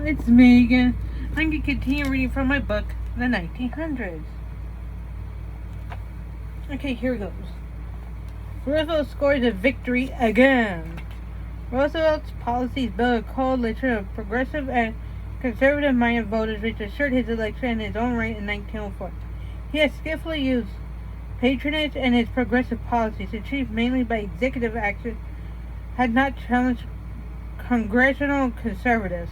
it's me again. I'm going to continue reading from my book, The 1900s. Okay, here goes. Roosevelt scores a victory again. Roosevelt's policies built a coalition of progressive and conservative-minded voters which assured his election in his own right in 1904. He has skillfully used patronage and his progressive policies, achieved mainly by executive action, had not challenged congressional conservatives.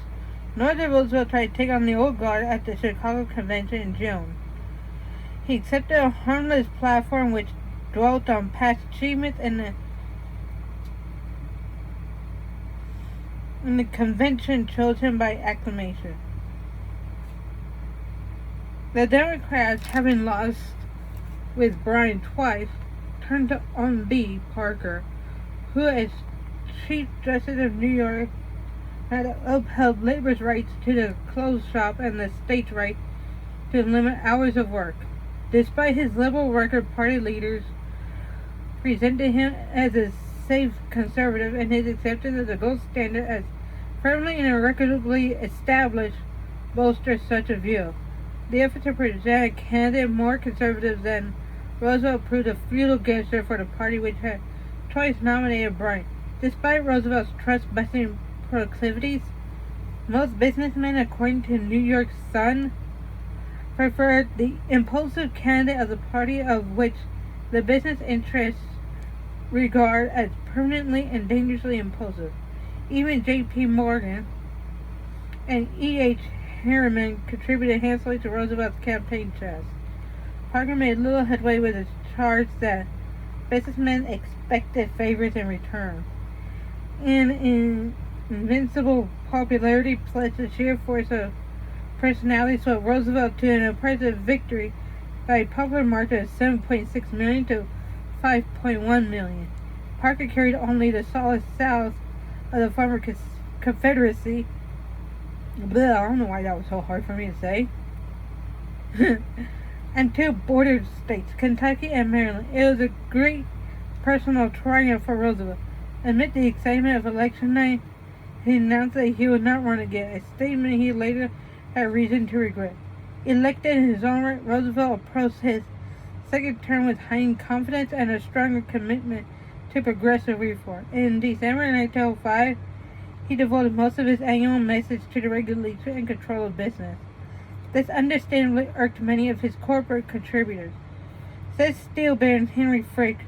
Nor did Roosevelt try to take on the old guard at the Chicago Convention in June. He accepted a harmless platform which dwelt on past achievements and the convention chose him by acclamation. The Democrats, having lost with Bryan twice, turned to Orm B. Parker, who as Chief Justice of New York had upheld labor's rights to the clothes shop and the state's right to limit hours of work. Despite his liberal record, party leaders presented him as a safe conservative, and his acceptance of the gold standard as firmly and irrecoverably established bolstered such a view. The effort to present a candidate more conservative than Roosevelt proved a futile gesture for the party which had twice nominated Bryan. Despite Roosevelt's trust-busting proclivities, most businessmen, according to New York Sun, preferred the impulsive candidate of the party of which the business interests regard as permanently and dangerously impulsive. Even J.P. Morgan and E.H. Harriman contributed handsomely to Roosevelt's campaign chest. Parker made little headway with his charge that businessmen expected favors in return. In invincible popularity plus the sheer force of personality swept Roosevelt to an impressive victory by a popular margin of 7.6 million to 5.1 million. Parker carried only the solid south of the former Confederacy. Blah, I don't know why that was so hard for me to say. And two border states, Kentucky and Maryland. It was a great personal triumph for Roosevelt. Amid the excitement of election night, he announced that he would not run again, a statement he later had reason to regret. Elected in his own right, Roosevelt approached his second term with heightened confidence and a stronger commitment to progressive reform. In December 1905, he devoted most of his annual message to the regulation and control of business. This understandably irked many of his corporate contributors. Says steel baron Henry Frick,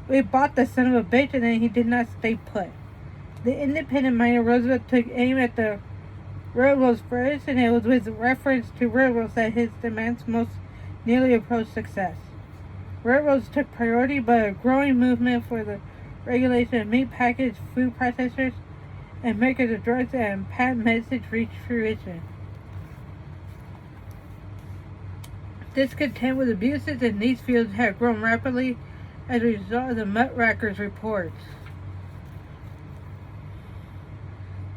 "We bought the son of a bitch and then he did not stay put." The independent-minded Roosevelt took aim at the railroads first, and it was with reference to railroads that his demands most nearly approached success. Railroads took priority, but a growing movement for the regulation of meat packaged food processors and makers of drugs and patent medicines reached fruition. Discontent with abuses in these fields had grown rapidly as a result of the Muckrackers reports.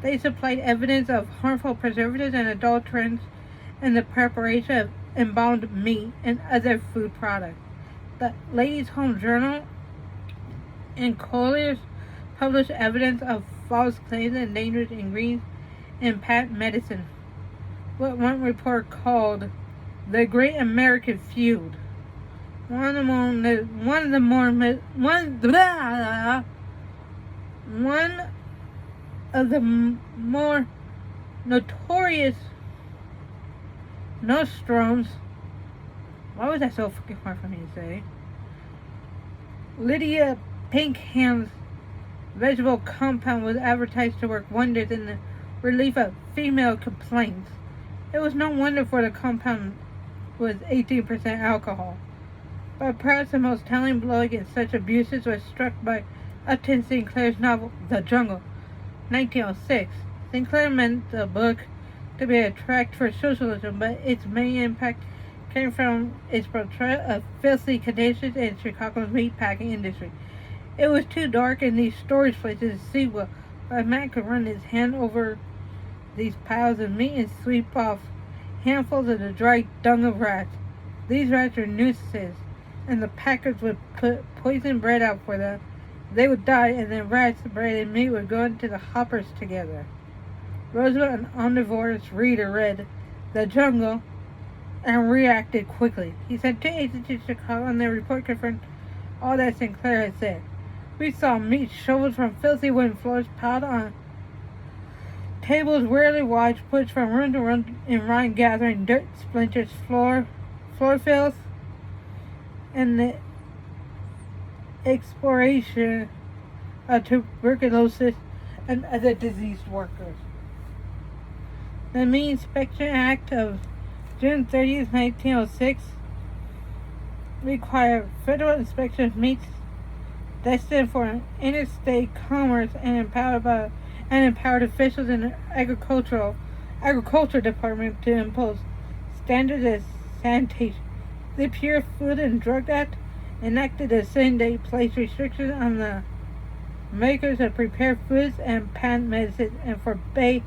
They supplied evidence of harmful preservatives and adulterants in the preparation of embalmed meat and other food products. The Ladies' Home Journal and Collier's published evidence of false claims and dangerous ingredients in patent medicine, what one report called the Great American Feud. One of the more notorious nostrums. Why was that so fucking hard for me to say? Lydia Pinkham's vegetable compound was advertised to work wonders in the relief of female complaints. It was no wonder, for the compound was 18% alcohol. But perhaps the most telling blow against such abuses was struck by Upton Sinclair's novel The Jungle, 1906. Sinclair meant the book to be a tract for socialism, but its main impact came from its portrayal of filthy conditions in Chicago's meatpacking industry. It was too dark in these storage places to see well, but a man could run his hand over these piles of meat and sweep off handfuls of the dry dung of rats. These rats were nuisances, and the packers would put poisoned bread out for them. They would die, and then rats, bread, and meat would go into the hoppers together. Roosevelt, an omnivorous reader, read The Jungle and reacted quickly. He sent 2 agents to Chicago, and their report confirmed all that Sinclair had said. We saw meat shoveled from filthy wooden floors piled on tables, weirdly watched, pushed from room to room in Ryan, gathering dirt, splinters, floor filth, and the exploration of tuberculosis and other diseased workers. The Meat Inspection Act of June 30th, 1906 required federal inspection of meats destined for interstate commerce and empowered officials in the agriculture department to impose standards of sanitation. The Pure Food and Drug Act enacted the same day placed restrictions on the makers of prepared foods and patent medicines and forbade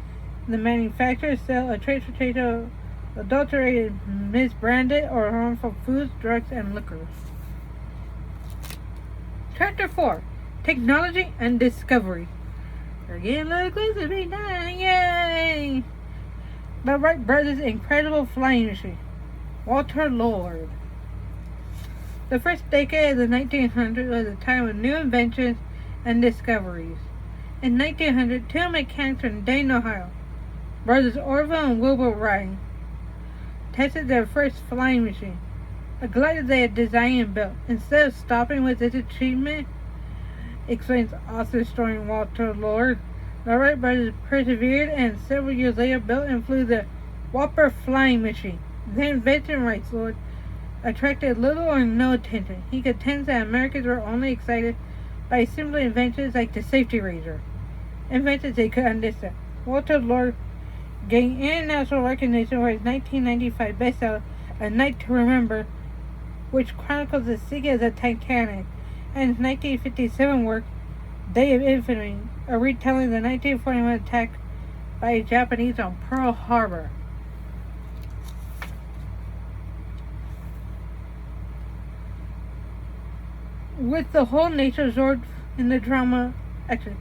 the manufacture, sale, or transportation of adulterated, misbranded, or harmful foods, drugs, and liquors. Chapter 4. Technology and Discovery. We're getting a little closer to being done. Yay! The Wright brothers' incredible flying machine. Walter Lord. The first decade of the 1900s was a time of new inventions and discoveries. In 1900, 2 mechanics from Dayton, Ohio, brothers Orville and Wilbur Wright, tested their first flying machine, a glider they had designed and built. Instead of stopping with this achievement, explains author historian Walter Lord, the Wright brothers persevered and several years later built and flew the Whopper flying machine. The invention, writes Lord, attracted little or no attention. He contends that Americans were only excited by simple inventions like the safety razor, inventions they could understand. Walter Lord gained international recognition for his 1995 bestseller, A Night to Remember, which chronicles the sinking of the Titanic, and his 1957 work, Day of Infamy, a retelling of the 1941 attack by the Japanese on Pearl Harbor. With the whole nation absorbed in the drama, actually,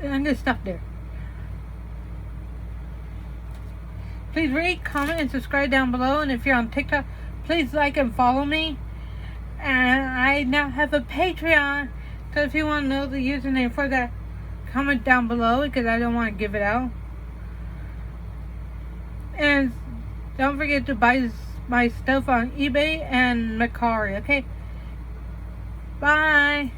I'm going to stop there. Please rate, comment, and subscribe down below. And if you're on TikTok, please like and follow me. And I now have a Patreon. So if you want to know the username for that, comment down below because I don't want to give it out. And don't forget to buy my stuff on eBay and Mercari. Okay? Bye.